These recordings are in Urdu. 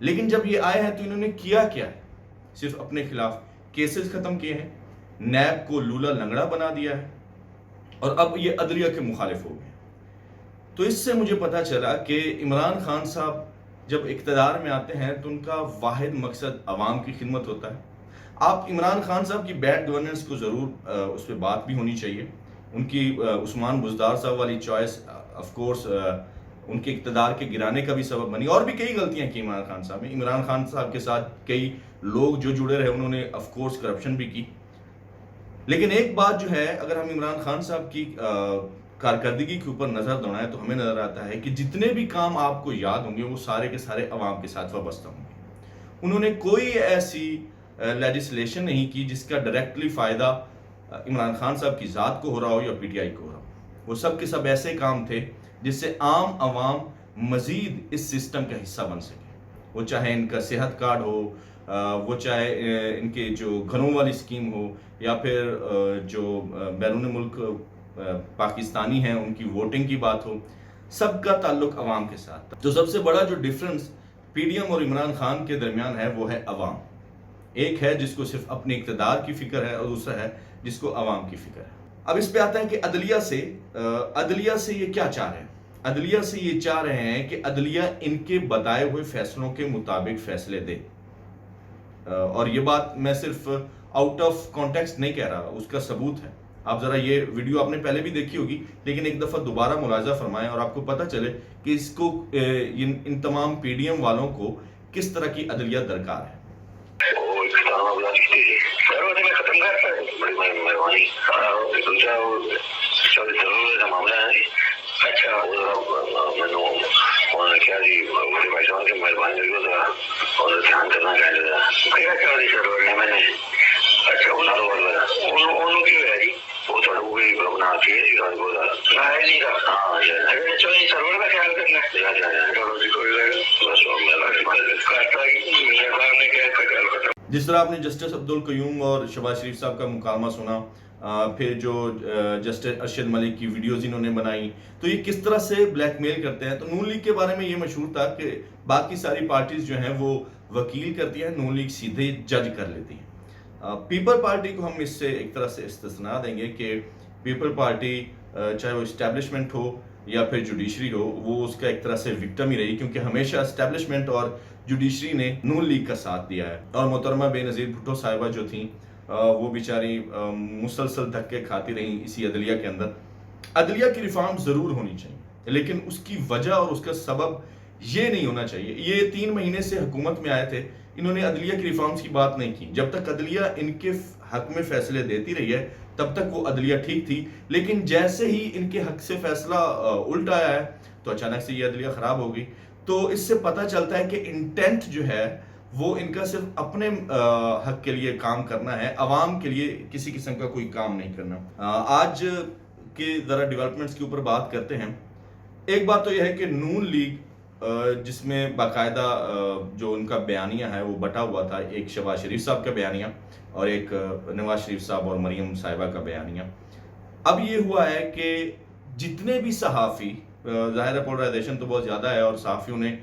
لیکن جب یہ آئے ہیں تو انہوں نے کیا کیا ہے؟ صرف اپنے خلاف کیسز ختم کیے ہیں، نیب کو لولا لنگڑا بنا دیا ہے، اور اب یہ عدلیہ کے مخالف ہو گئے۔ تو اس سے مجھے پتا چلا کہ عمران خان صاحب جب اقتدار میں آتے ہیں تو ان کا واحد مقصد عوام کی خدمت ہوتا ہے۔ آپ عمران خان صاحب کی بیڈ گورننس کو ضرور اس پہ بات بھی ہونی چاہیے۔ ان کی عثمان بزدار صاحب والی چوائس آف کورس ان کے اقتدار کے گرانے کا بھی سبب بنی، اور بھی کئی غلطیاں کی عمران خان صاحب نے۔ عمران خان صاحب کے ساتھ کئی لوگ جو جڑے رہے انہوں نے آف کورس کرپشن بھی کی، لیکن ایک بات جو ہے، اگر ہم عمران خان صاحب کی کارکردگی کے اوپر نظر دوڑائیں تو ہمیں نظر آتا ہے کہ جتنے بھی کام آپ کو یاد ہوں گے وہ سارے کے سارے عوام کے ساتھ وابستہ ہوں گے۔ انہوں نے کوئی ایسی لیجسلیشن نہیں کی جس کا ڈائریکٹلی فائدہ عمران خان صاحب کی ذات کو ہو رہا ہو یا پی ٹی آئی کو ہو رہا ہو۔ وہ سب کے سب ایسے کام تھے جس سے عام عوام مزید اس سسٹم کا حصہ بن سکے، وہ چاہے ان کا صحت کارڈ ہو، وہ چاہے ان کے جو گھروں والی اسکیم ہو، یا پھر جو بیرون ملک پاکستانی ہیں ان کی ووٹنگ کی بات ہو، سب کا تعلق عوام کے ساتھ۔ تو سب سے بڑا جو ڈیفرنس پی ڈی ایم اور عمران خان کے درمیان ہے وہ ہے عوام۔ ایک ہے جس کو صرف اپنے اقتدار کی فکر ہے، اور دوسرا ہے جس کو عوام کی فکر ہے۔ اب اس پہ آتا ہے کہ عدلیہ سے یہ کیا چاہ رہے ہیں؟ عدلیہ سے یہ چاہ رہے ہیں کہ عدلیہ ان کے بتائے ہوئے فیصلوں کے مطابق فیصلے دے، اور یہ بات میں صرف آؤٹ آف کانٹیکسٹ نہیں کہہ رہا، اس کا ثبوت ہے۔ آپ ذرا یہ ویڈیو آپ نے پہلے بھی دیکھی ہوگی، لیکن ایک دفعہ دوبارہ ملاحظہ فرمائیں اور آپ کو پتہ چلے کہ اس کو ان تمام پی ڈی ایم والوں کو کس طرح کی عدلیہ درکار ہے۔ جس طرح آپ نے جسٹس عبدالقیوم اور شہباز شریف صاحب کا مکالمہ سنا، پھر جو جسٹس ارشد ملک کی ویڈیوز انہوں نے بنائی، تو یہ کس طرح سے بلیک میل کرتے ہیں۔ تو نون لیگ کے بارے میں یہ مشہور تھا کہ باقی ساری پارٹیز جو ہیں وہ وکیل کرتی ہیں، نون لیگ سیدھے جج کر لیتی ہیں۔ پیپل پارٹی کو ہم اس سے ایک طرح سے استثناء دیں گے کہ پیپل پارٹی چاہے وہ اسٹیبلشمنٹ ہو یا پھر جوڈیشری ہو، وہ اس کا ایک طرح سے وکٹم ہی رہی، کیونکہ ہمیشہ اسٹیبلشمنٹ اور جوڈیشری نے نون لیگ کا ساتھ دیا ہے۔ اور محترمہ بے نظیر بھٹو صاحبہ جو تھیں وہ بیچاری مسلسل دھکے کھاتی رہیں اسی عدلیہ کے اندر۔ عدلیہ کی ریفارم ضرور ہونی چاہیے، لیکن اس کی وجہ اور اس کا سبب یہ نہیں ہونا چاہیے۔ یہ 3 مہینے سے حکومت میں آئے تھے، انہوں نے عدلیہ کی ریفارمز کی بات نہیں کی۔ جب تک عدلیہ ان کے حق میں فیصلے دیتی رہی ہے تب تک وہ عدلیہ ٹھیک تھی، لیکن جیسے ہی ان کے حق سے فیصلہ الٹ آیا ہے تو اچانک سے یہ عدلیہ خراب ہو گئی۔ تو اس سے پتہ چلتا ہے کہ انٹینٹ جو ہے وہ ان کا صرف اپنے حق کے لیے کام کرنا ہے، عوام کے لیے کسی قسم کا کوئی کام نہیں کرنا۔ آج کے ذرا ڈیولپمنٹس کے اوپر بات کرتے ہیں۔ ایک بات تو یہ ہے کہ نون لیگ جس میں باقاعدہ جو ان کا بیانیہ ہے وہ بٹا ہوا تھا، ایک شہباز شریف صاحب کا بیانیہ اور ایک نواز شریف صاحب اور مریم صاحبہ کا بیانیہ۔ اب یہ ہوا ہے کہ جتنے بھی صحافی، ظاہر ہے پولرائزیشن تو بہت زیادہ ہے، اور صحافیوں نے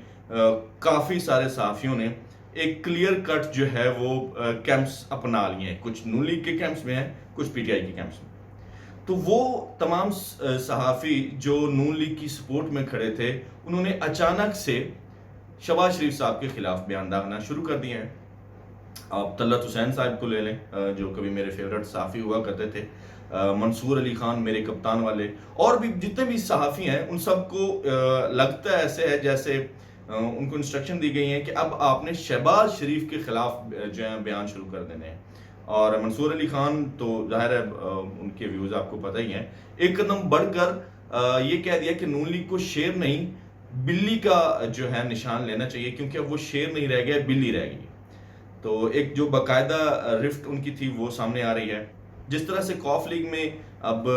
کافی سارے صحافیوں نے ایک کلیئر کٹ جو ہے وہ کیمپس اپنا لیے ہیں، کچھ نون لیگ کے کیمپس میں ہیں، کچھ پی ٹی آئی کے کیمپس میں۔ تو وہ تمام صحافی جو نون لیگ کی سپورٹ میں کھڑے تھے، انہوں نے اچانک سے شہباز شریف صاحب کے خلاف بیان داغنا شروع کر دیے ہیں۔ آپ طلعت حسین صاحب کو لے لیں جو کبھی میرے فیورٹ صحافی ہوا کرتے تھے، منصور علی خان میرے کپتان والے، اور بھی جتنے بھی صحافی ہیں ان سب کو لگتا ایسے ہے جیسے ان کو انسٹرکشن دی گئی ہیں کہ اب آپ نے شہباز شریف کے خلاف جو ہے بیان شروع کر دینے ہیں۔ اور منصور علی خان تو ظاہر ہے ان کے ویوز آپ کو پتہ ہی ہیں، ایک قدم بڑھ کر یہ کہہ دیا کہ نون لیگ کو شیر نہیں بلی کا جو ہے نشان لینا چاہیے، کیونکہ اب وہ شیر نہیں رہ گیا، بلی رہ گئی۔ تو ایک جو باقاعدہ رفٹ ان کی تھی وہ سامنے آ رہی ہے۔ جس طرح سے قوف لیگ میں اب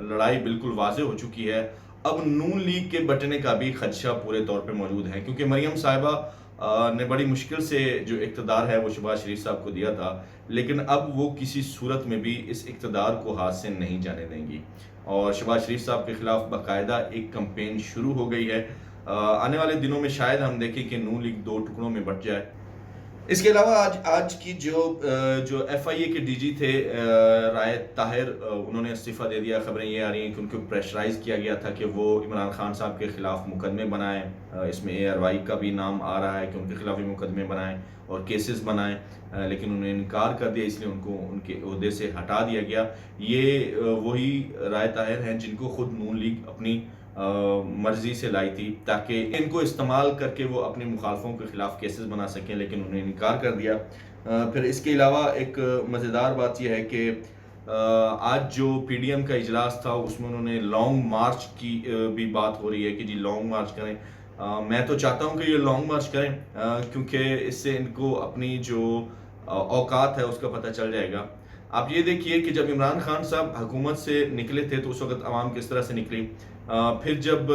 لڑائی بالکل واضح ہو چکی ہے، اب نون لیگ کے بٹنے کا بھی خدشہ پورے طور پہ موجود ہے، کیونکہ مریم صاحبہ نے بڑی مشکل سے جو اقتدار ہے وہ شہباز شریف صاحب کو دیا تھا، لیکن اب وہ کسی صورت میں بھی اس اقتدار کو ہاتھ سے نہیں جانے دیں گی، اور شہباز شریف صاحب کے خلاف باقاعدہ ایک کمپین شروع ہو گئی ہے۔ آنے والے دنوں میں شاید ہم دیکھیں کہ نون لیگ 2 ٹکڑوں میں بٹ جائے۔ اس کے علاوہ آج کی جو ایف آئی اے کے ڈی جی تھے رائد طاہر، انہوں نے استعفیٰ دے دیا۔ خبریں یہ آ رہی ہیں کہ ان کو پریشرائز کیا گیا تھا کہ وہ عمران خان صاحب کے خلاف مقدمے بنائیں، اس میں اے آر وائی کا بھی نام آ رہا ہے کہ ان کے خلاف بھی مقدمے بنائیں اور کیسز بنائیں، لیکن انہوں نے انکار کر دیا، اس لیے ان کو ان کے عہدے سے ہٹا دیا گیا۔ یہ وہی رائد طاہر ہیں جن کو خود نون لیگ اپنی مرضی سے لائی تھی تاکہ ان کو استعمال کر کے وہ اپنے مخالفوں کے خلاف کیسز بنا سکیں، لیکن انہوں نے انکار کر دیا۔ پھر اس کے علاوہ ایک مزیدار بات یہ ہے کہ آج جو پی ڈی ایم کا اجلاس تھا اس میں انہوں نے لانگ مارچ کی بھی بات ہو رہی ہے کہ جی لانگ مارچ کریں۔ میں تو چاہتا ہوں کہ یہ لانگ مارچ کریں کیونکہ اس سے ان کو اپنی جو اوقات ہے اس کا پتہ چل جائے گا۔ آپ یہ دیکھیے کہ جب عمران خان صاحب حکومت سے نکلے تھے تو اس وقت عوام کس طرح سے نکلی، پھر جب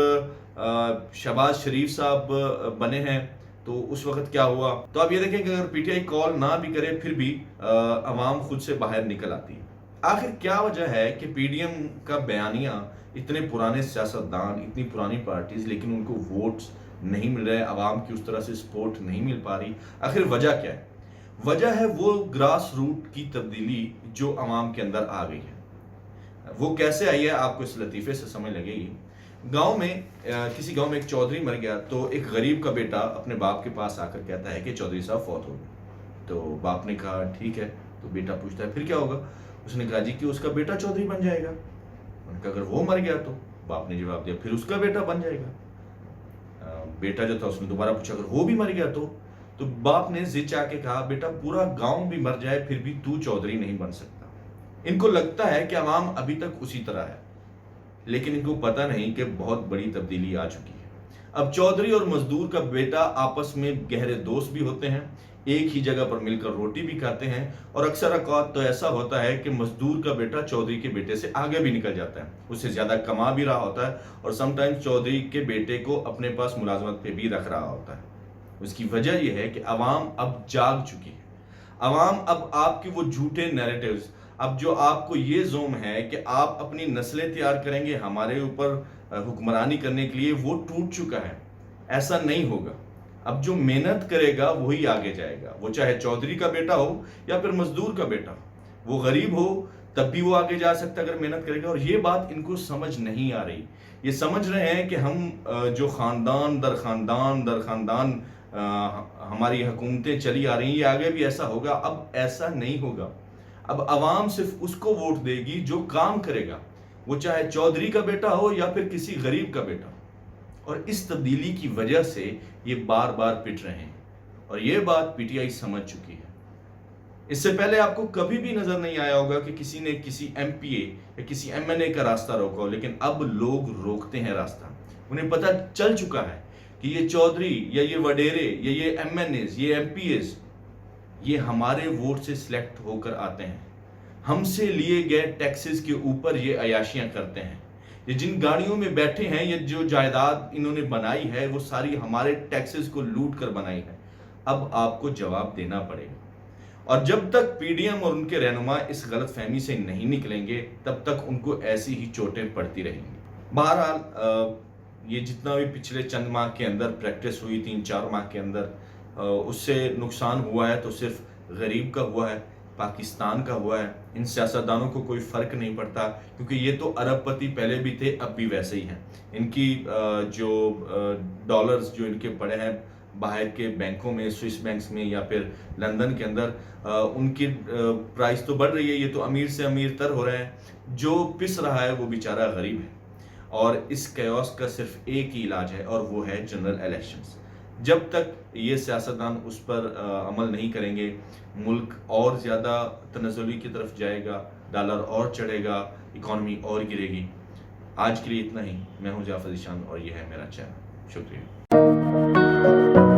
شہباز شریف صاحب بنے ہیں تو اس وقت کیا ہوا۔ تو آپ یہ دیکھیں کہ اگر پی ٹی آئی کال نہ بھی کرے پھر بھی عوام خود سے باہر نکل آتی ہے۔ آخر کیا وجہ ہے کہ پی ڈی ایم کا بیانیہ، اتنے پرانے سیاستدان، اتنی پرانی پارٹیز، لیکن ان کو ووٹس نہیں مل رہے، عوام کی اس طرح سے سپورٹ نہیں مل پا رہی؟ آخر وجہ کیا ہے؟ وجہ ہے وہ گراس روٹ کی تبدیلی جو عوام کے اندر آ گئی ہے۔ وہ کیسے آئی ہے آپ کو اس لطیفے سے سمجھ لگے گی۔ کسی گاؤں میں ایک چودھری مر گیا تو ایک غریب کا بیٹا اپنے باپ کے پاس آ کر کہتا ہے کہ چودھری صاحب فوت ہو گئے۔ تو باپ نے کہا ٹھیک ہے، تو بیٹا پوچھتا ہے پھر کیا ہوگا؟ اس نے کہا جی کہ اس کا بیٹا چودھری بن جائے گا۔ انہوں نے کہا اگر وہ مر گیا تو؟ باپ نے جواب دیا پھر اس کا بیٹا بن جائے گا۔ بیٹا جو تھا اس نے دوبارہ پوچھا اگر وہ بھی مر گیا تو باپ نے ضد آ کے کہا بیٹا پورا گاؤں بھی مر جائے پھر بھی تو چودھری نہیں بن سکتا۔ ان کو لگتا ہے کہ عوام ابھی تک اسی طرح ہے، لیکن ان کو پتہ نہیں کہ بہت بڑی تبدیلی آ چکی ہے۔ اب چودھری اور مزدور کا بیٹا آپس میں گہرے دوست بھی ہوتے ہیں، ایک ہی جگہ پر مل کر روٹی بھی کھاتے ہیں، اور اکثر اوقات تو ایسا ہوتا ہے کہ مزدور کا بیٹا چودھری کے بیٹے سے آگے بھی نکل جاتا ہے، اس سے زیادہ کما بھی رہا ہوتا ہے، اور سم ٹائمز چودھری کے بیٹے کو اپنے پاس ملازمت پہ بھی رکھ رہا ہوتا ہے۔ اس کی وجہ یہ ہے کہ عوام اب جاگ چکی ہے۔ عوام اب آپ کے وہ جھوٹے نیریٹیوز، اب جو آپ کو یہ زوم ہے کہ آپ اپنی نسلیں تیار کریں گے ہمارے اوپر حکمرانی کرنے کے لیے، وہ ٹوٹ چکا ہے۔ ایسا نہیں ہوگا۔ اب جو محنت کرے گا وہی آگے جائے گا، وہ چاہے چودھری کا بیٹا ہو یا پھر مزدور کا بیٹا ہو، وہ غریب ہو تب بھی وہ آگے جا سکتا ہے اگر محنت کرے گا۔ اور یہ بات ان کو سمجھ نہیں آ رہی۔ یہ سمجھ رہے ہیں کہ ہم جو خاندان در خاندان ہماری حکومتیں چلی آ رہی ہیں یہ آگے بھی ایسا ہوگا۔ اب ایسا نہیں ہوگا۔ اب عوام صرف اس کو ووٹ دے گی جو کام کرے گا، وہ چاہے چودھری کا بیٹا ہو یا پھر کسی غریب کا بیٹا ہو۔ اور اس تبدیلی کی وجہ سے یہ بار بار پٹ رہے ہیں، اور یہ بات پی ٹی آئی سمجھ چکی ہے۔ اس سے پہلے آپ کو کبھی بھی نظر نہیں آیا ہوگا کہ کسی نے کسی ایم پی اے یا کسی ایم این اے کا راستہ روکا ہو، لیکن اب لوگ روکتے ہیں راستہ۔ انہیں پتہ چل چکا ہے کہ یہ چودھری یا یہ وڈیرے یا یہ ایم این ایز، یہ ایم پی ایز، یہ ہمارے ووٹ سے سلیکٹ ہو کر آتے ہیں۔ ہم سے لیے گئے ٹیکسز کے اوپر یہ عیاشیاں کرتے ہیں۔ یہ جن گاڑیوں میں بیٹھے ہیں، یہ جو جائیداد انہوں نے بنائی ہے، وہ ساری ہمارے ٹیکسز کو لوٹ کر بنائی ہے۔ اب آپ کو جواب دینا پڑے گا۔ اور جب تک پی ڈی ایم اور ان کے رہنما اس غلط فہمی سے نہیں نکلیں گے تب تک ان کو ایسی ہی چوٹیں پڑتی رہیں گی۔ بہرحال یہ جتنا بھی پچھلے چند ماہ کے اندر پریکٹس ہوئی، 3-4 ماہ کے اندر، اس سے نقصان ہوا ہے تو صرف غریب کا ہوا ہے، پاکستان کا ہوا ہے۔ ان سیاستدانوں کو کوئی فرق نہیں پڑتا، کیونکہ یہ تو ارب پتی پہلے بھی تھے، اب بھی ویسے ہی ہیں۔ ان کی جو ڈالرز جو ان کے پڑے ہیں باہر کے بینکوں میں، سوئس بینکس میں یا پھر لندن کے اندر، ان کی پرائس تو بڑھ رہی ہے، یہ تو امیر سے امیر تر ہو رہے ہیں۔ جو پس رہا ہے وہ بیچارہ غریب ہے، اور اس کیوس کا صرف ایک ہی علاج ہے، اور وہ ہے جنرل الیکشنز۔ جب تک یہ سیاستدان اس پر عمل نہیں کریں گے، ملک اور زیادہ تنزلی کی طرف جائے گا، ڈالر اور چڑھے گا، اکانومی اور گرے گی۔ آج کے لیے اتنا ہی۔ میں ہوں جعفر ذیشان اور یہ ہے میرا چینل۔ شکریہ۔